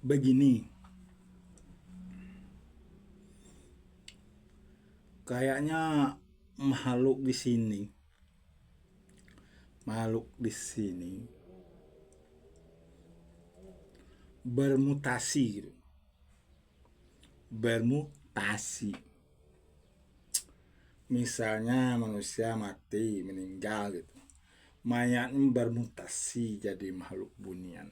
Begini, kayaknya makhluk di sini, makhluk di sini bermutasi gitu. Bermutasi. Misalnya manusia mati, meninggal gitu. Mayatnya bermutasi jadi makhluk bunian.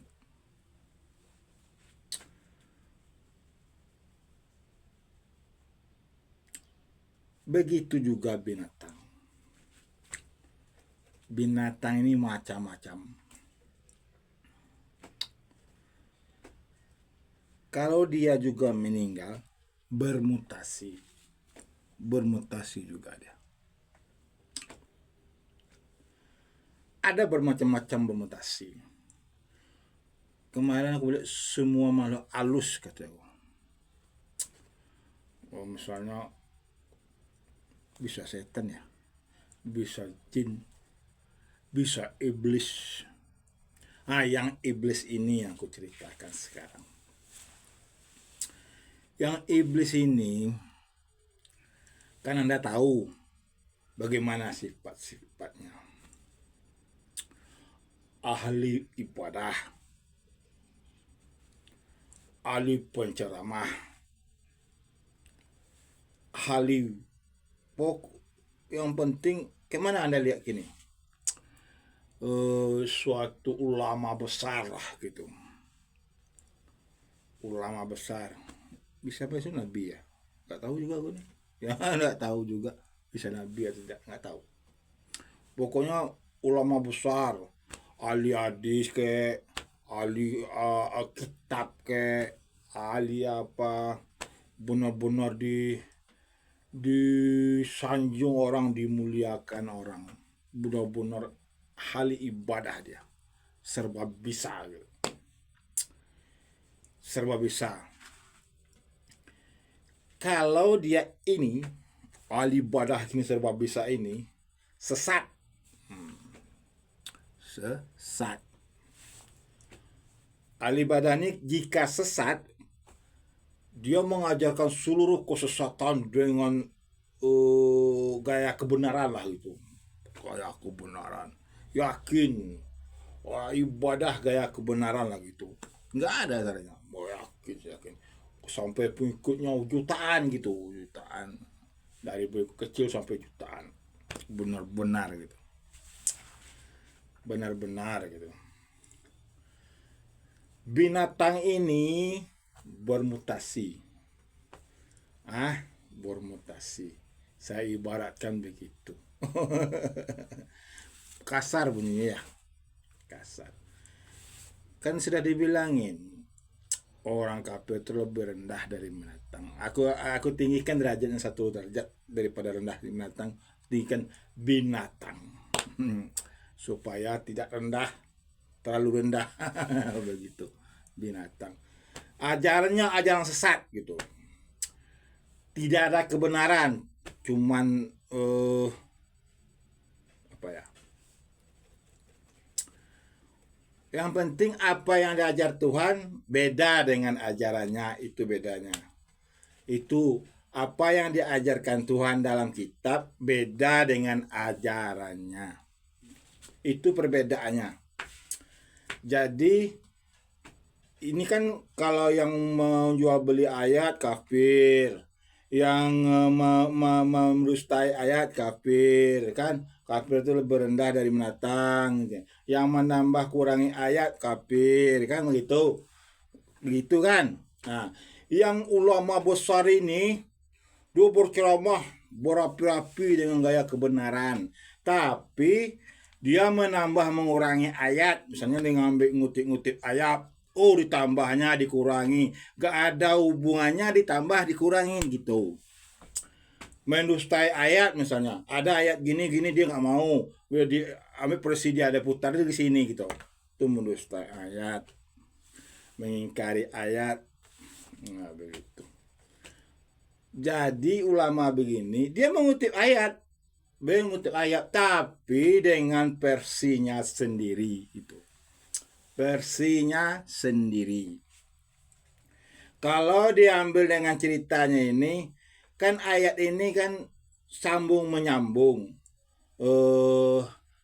Begitu juga binatang. Binatang ini macam-macam. Kalau dia juga meninggal, bermutasi. Bermutasi juga dia. Ada bermacam-macam bermutasi. Kemarin aku lihat semua makhluk halus kata aku. Oh, misalnya bisa setan ya, bisa jin, bisa iblis. Yang iblis ini yang aku ceritakan sekarang. Yang iblis ini kan Anda tahu bagaimana sifat-sifatnya. Ahli ibadah, ahli penceramah, ahli pokok. Yang penting kemana Anda lihat gini, suatu ulama besar lah gitu, ulama besar. Bisa apa itu nabi ya, nggak tahu juga gue nih ya. Nggak tahu juga bisa nabi atau tidak, nggak tahu. Pokoknya ulama besar, ahli hadis ke, ahli kitab ke, ahli apa, benar-benar disanjung orang, dimuliakan orang, benar-benar ahli ibadah dia, serba bisa gitu. Serba bisa. Kalau dia ini ahli ibadah ini serba bisa ini sesat. Sesat. Ahli ibadah ini jika sesat, dia mengajarkan seluruh kesesatan dengan gaya kebenaran lah gitu. Gaya kebenaran. Yakin. Wah, ibadah gaya kebenaran lah gitu. Nggak ada caranya. Oh, yakin. Sampai pengikutnya jutaan gitu. Jutaan. Dari kecil sampai jutaan. Benar-benar gitu. Benar-benar gitu. Binatang ini bermutasi. Bermutasi. Saya ibaratkan begitu. Kasar bunyinya ya. Kasar. Kan sudah dibilangin orang kafir itu lebih rendah dari binatang. Aku tinggikan derajatnya satu derajat daripada rendah dari binatang. Tinggikan binatang. Supaya tidak rendah, terlalu rendah. Begitu binatang. Ajarannya ajaran sesat gitu. Tidak ada kebenaran, cuman apa ya? Yang penting apa yang diajar Tuhan beda dengan ajarannya, itu bedanya. Itu apa yang diajarkan Tuhan dalam kitab beda dengan ajarannya. Itu perbedaannya. Jadi ini kan kalau yang menjual beli ayat kafir, yang merustai ayat kafir kan, kafir itu lebih rendah dari binatang. Yang menambah kurangi ayat kafir kan, begitu kan. Nah, yang ulama besar ini dia berceramah berapi-api dengan gaya kebenaran, tapi dia menambah mengurangi ayat, misalnya dengan ngutip-ngutip ayat. Oh, ditambahnya dikurangi, gak ada hubungannya, ditambah dikurangin gitu. Mendustai ayat, misalnya ada ayat gini dia nggak mau, dia ambil presidi ada putar di sini gitu. Itu mendustai ayat, mengingkari ayat. Nah, begitu. Jadi ulama begini dia mengutip ayat tapi dengan versinya sendiri itu. Versinya sendiri. Kalau diambil dengan ceritanya ini, kan ayat ini kan sambung menyambung,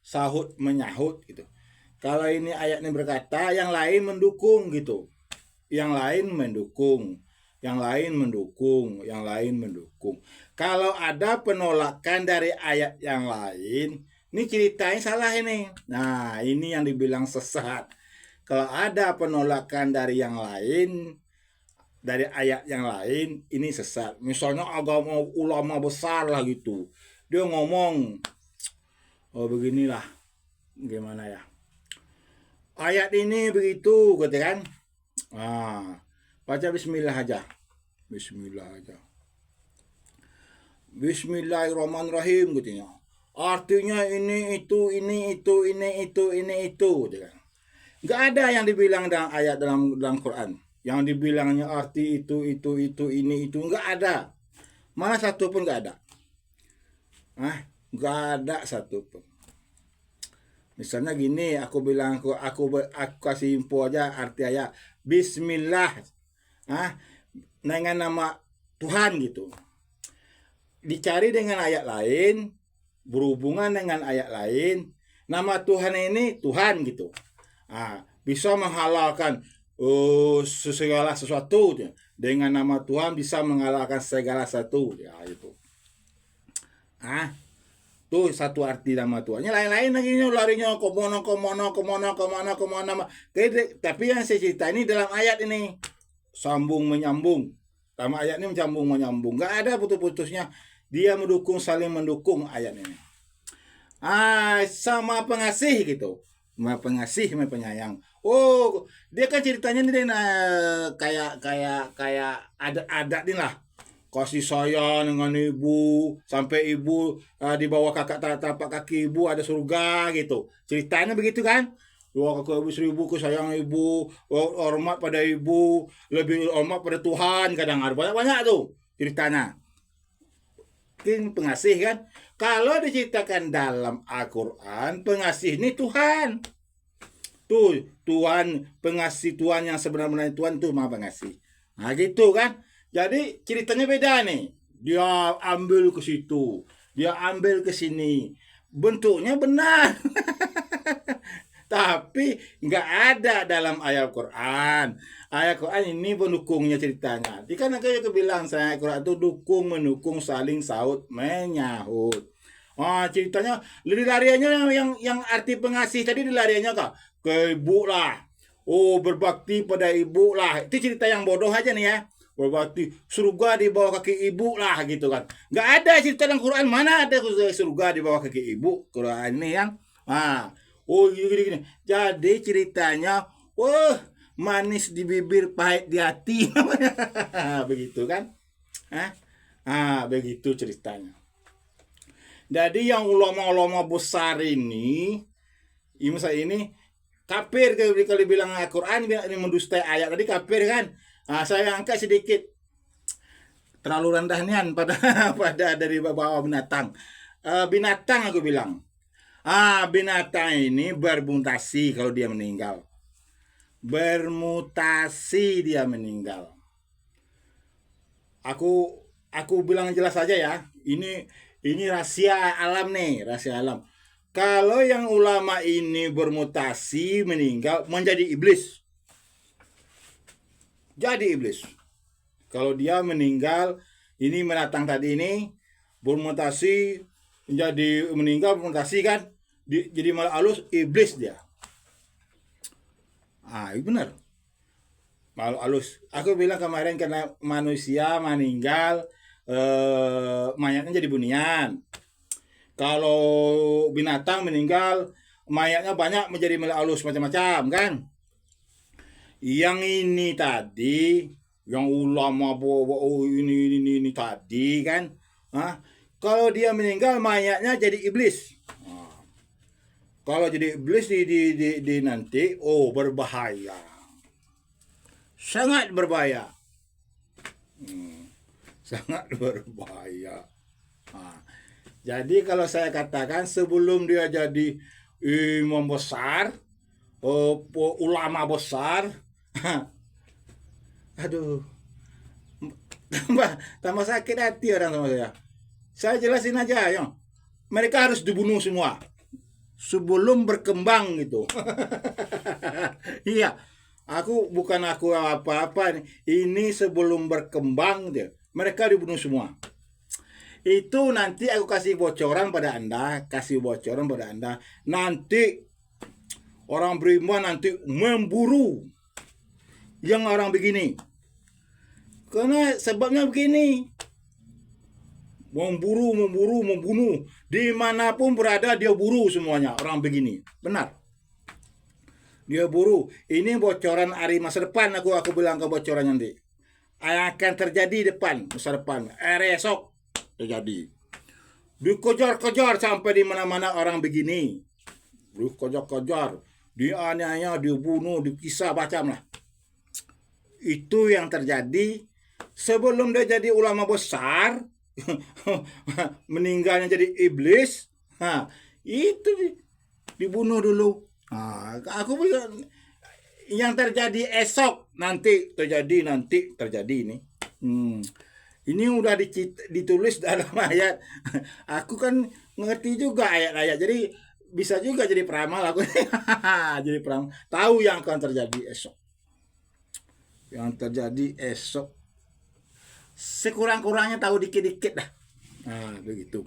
sahut menyahut gitu. Kalau ini ayatnya berkata, yang lain mendukung gitu. Yang lain mendukung, yang lain mendukung, yang lain mendukung. Kalau ada penolakan dari ayat yang lain, ini ceritanya salah ini. Nah, ini yang dibilang sesat. Kalau ada penolakan dari yang lain, dari ayat yang lain, ini sesat. Misalnya agama ulama besar lah gitu. Dia ngomong, oh beginilah, gimana ya. Ayat ini begitu, gitu kan. Baca bismillah aja. Bismillah aja. Bismillahirrahmanirrahim katanya. Artinya ini itu gitu kan. Enggak ada yang dibilang dalam ayat dalam Quran. Yang dibilangnya arti itu ini itu enggak ada. Mana satu pun enggak ada. Enggak ada satu pun. Misalnya gini, aku bilang aku kasih info aja arti ayat Bismillah, dengan nama Tuhan gitu. Dicari dengan ayat lain, berhubungan dengan ayat lain, nama Tuhan ini Tuhan gitu. Bisa menghalalkan segala sesuatu dengan nama Tuhan, bisa menghalalkan segala sesuatu ya itu. Tuh satu arti nama Tuhannya, lain-lain lagi larinya komono. Tapi yang saya cerita ini dalam ayat ini sambung menyambung. Dalam ayat ini menyambung. Nggak ada putus-putusnya. Dia mendukung, saling mendukung ayat ini. Sama pengasih gitu. Sama pengasih, sama penyayang. Oh, dia kan ceritanya ini kayak adat nih lah. Kasih sayang dengan ibu sampai ibu di bawah tapak kaki ibu ada surga gitu. Ceritanya begitu kan? Dua kaki ibu seribu, kesayang ibu, hormat pada ibu, lebih hormat pada Tuhan. Kadang ada banyak tuh ceritanya. Mungkin pengasih kan? Kalau diceritakan dalam Al-Quran, pengasih ini Tuhan. Tuh Tuhan, pengasih Tuhan yang sebenarnya Tuhan tuh Maha Pengasih. Nah gitu kan? Jadi ceritanya beda nih. Dia ambil ke situ, dia ambil ke sini. Bentuknya benar. Tapi nggak ada dalam ayat Quran. Ayat Quran ini pendukungnya ceritanya. Jadi kan aku bilang saya Quran itu dukung mendukung saling sahut menyahut. Ceritanya lariannya yang arti pengasih tadi dilariannya ke ibu lah. Berbakti pada ibu lah. Itu cerita yang bodoh aja nih ya. Berbakti surga di bawah kaki ibu lah gitu kan. Nggak ada cerita dalam Quran, mana ada surga di bawah kaki ibu. Quran ini yang gini. Jadi ceritanya manis di bibir pahit di hati. Begitu kan. Begitu ceritanya. Jadi yang ulama-ulama besar ini kafir kalau bilang Al-Quran ini mendustai ayat tadi kafir kan. Saya angkat sedikit terlalu rendah nian pada dari bawah binatang. Binatang aku bilang. Binatang ini bermutasi kalau dia meninggal. Bermutasi dia meninggal. Aku bilang jelas saja ya. Ini rahasia alam nih, rahasia alam. Kalau yang ulama ini bermutasi meninggal menjadi iblis. Jadi iblis. Kalau dia meninggal, ini binatang tadi ini bermutasi menjadi meninggal bermutasi kan, jadi malah halus iblis dia. Itu benar. Malah halus. Aku bilang kemarin karena manusia meninggal, mayatnya jadi bunian. Kalau binatang meninggal, mayatnya banyak menjadi malah halus macam-macam kan. Yang ini tadi, yang ulama ini tadi kan, kalau dia meninggal mayatnya jadi iblis. Kalau jadi iblis di nanti, berbahaya, sangat berbahaya, sangat berbahaya. Jadi kalau saya katakan sebelum dia jadi imam besar, ulama besar, aduh, tambah sakit hati orang sama saya. Saya jelasin aja ya. Mereka harus dibunuh semua sebelum berkembang gitu. Iya. Aku apa-apa nih. Ini sebelum berkembang dia. Mereka dibunuh semua. Itu nanti aku kasih bocoran pada Anda, Nanti orang beriman nanti memburu yang orang begini. Karena sebabnya begini. Membunuh. Dimanapun berada dia buru semuanya orang begini. Benar. Dia buru. Ini bocoran hari masa depan aku bilang ke bocoran nanti. Akan terjadi depan masa depan. Esok terjadi. Dikejar-kejar sampai di mana-mana orang begini. Dikejar-kejar, dianiaya, dibunuh, dikisah macam lah. Itu yang terjadi sebelum dia jadi ulama besar, meninggalnya jadi iblis. Itu dibunuh dulu. Aku bilang yang terjadi esok nanti terjadi ini. Ini udah ditulis dalam ayat. Aku kan ngerti juga ayat-ayat. Jadi bisa juga jadi peramal aku. Jadi peramal. Tahu yang akan terjadi esok. Sekurang-kurangnya tahu dikit-dikit dah. Begitu.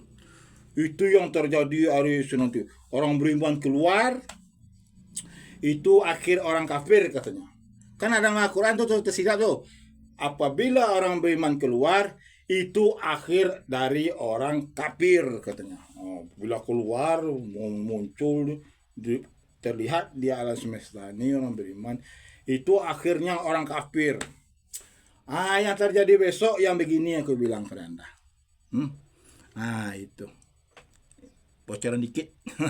Itu yang terjadi hari itu nanti. Orang beriman keluar. Itu akhir orang kafir katanya. Kan ada Al-Quran tuh tersirat tuh. Apabila orang beriman keluar, itu akhir dari orang kafir katanya. Bila keluar muncul terlihat di alam semesta ini orang beriman, itu akhirnya orang kafir. Yang terjadi besok yang begini aku bilang ke Anda. Itu bocoran dikit.